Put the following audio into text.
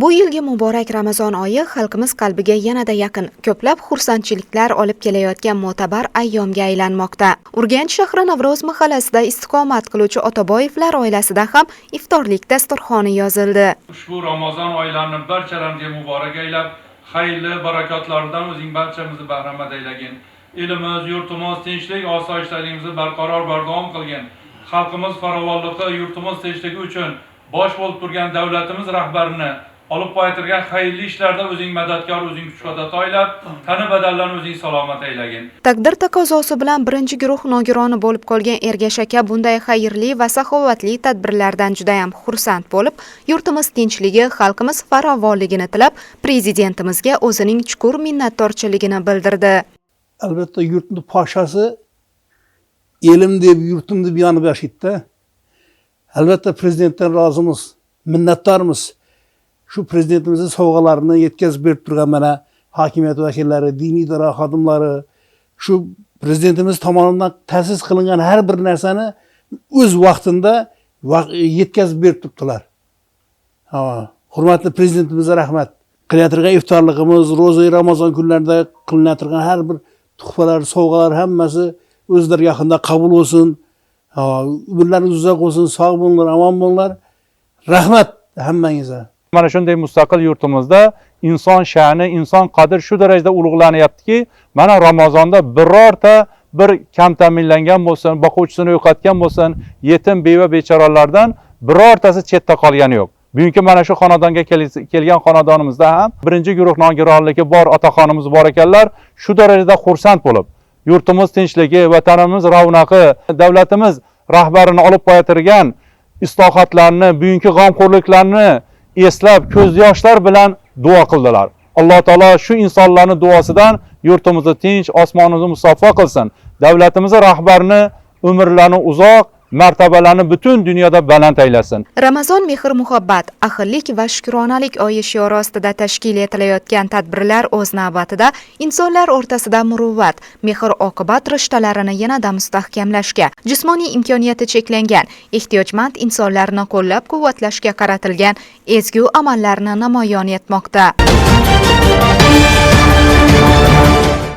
Bu yilgi muborak Ramazon oyi xalqimiz qalbiga yanada yaqin, ko'plab xursandchiliklar olib kelayotgan mo'tabar ayyomga aylanmoqda. Urganch shahri Navro'z mahallasida istiqomat qiluvchi Otaboyevlar oilasida ham iftorlik dasturxoni yozildi. Ushbu Ramazon oylarini barchalarga muborak aylab, xayrli barakotlardan o'zing barchamizni bahramand aylagin. Elimiz, yurtimiz tinchlik, osoyishtaligimizni barqaror bardavom qilgin. Xalqimiz farovonligi, yurtimiz tinchligi uchun bosh bo'lib turgan davlatimiz rahbarini olib qo'ytirgan xayrli ishlarda o'zing madadkor, o'zing kuch-qudrat oylab, tani badallarni o'zing salomat aylagin. Taqdir taqozosi bilan birinchi guruh nogironi bo'lib qolgan Ergash aka bunday xayrli va saxovatli tadbirlardan juda ham xursand bo'lib, yurtimiz tinchligi, xalqimiz farovonligini tilab, prezidentimizga o'zining chuqur minnatdorchiligini bildirdi. Albatta yurtning poshasi elim deb, yurtim deb yonib yashaydi. Albatta prezidentdan rozimiz, minnatdormiz. Shu prezidentimizning sovg'alarini yetkazib berib turgan mana hokimiyat vakillari, diniy idora xodimlari, shu prezidentimiz tomonidan ta'sis qilingan har bir narsani o'z vaqtida yetkazib berib turibdilar. Hurmatli prezidentimizga rahmat. Qilayotgan iftorligimiz, ro'za Ramazon kunlarida qilinayotgan har bir tuhfalar, sovg'alar hammasi o'zlari yaqinda qabul bo'lsin. Umrlaringiz uzoq bo'lsin, sog' bo'linglar, omon bo'linglar. Rahmat hammangizga. Mana shunday mustaqil yurtimizda inson sha'ni, inson qadr shu darajada ulug'lanyaptiki, mana Ramazonda birorta bir kam ta'minlangan bo'lsin, boquvchisini yo'qotgan bo'lsin, yetim, beva, bechoralardan birortasi chetda qolgani yo'q. Bugungi mana shu xonadonga kelgan xonadonimizda ham birinchi guruh nogironligi bor otaxonimiz bor ekanlar, shu darajada xursand bo'lib, yurtimiz tinchligi, vatanimiz ravnaqi, davlatimiz rahbarini olib qo'ytirgan islohotlarni, bugungi g'amxo'rliklarni eslab, ko'z yoshlar bilan duo qildilar. Alloh taolo shu insonlarning duosidan yurtimizni tinch, osmonimizni musaffo qilsin. Davlatimiz rahbarini umrlarini uzoq, martabalarini butun dunyoda baland aylasin. Ramazon mehr-muhabbat, ahillik va shukronalik oyi shiori ostida tashkil etilayotgan tadbirlar o'z navbatida insonlar o'rtasida muruvvat, mehr-oqibat rishtalarini yanada mustahkamlashga, jismoniy imkoniyati cheklangan, ehtiyojmand insonlarni qo'llab-quvvatlashga qaratilgan ezgu amallarni namoyon etmoqda.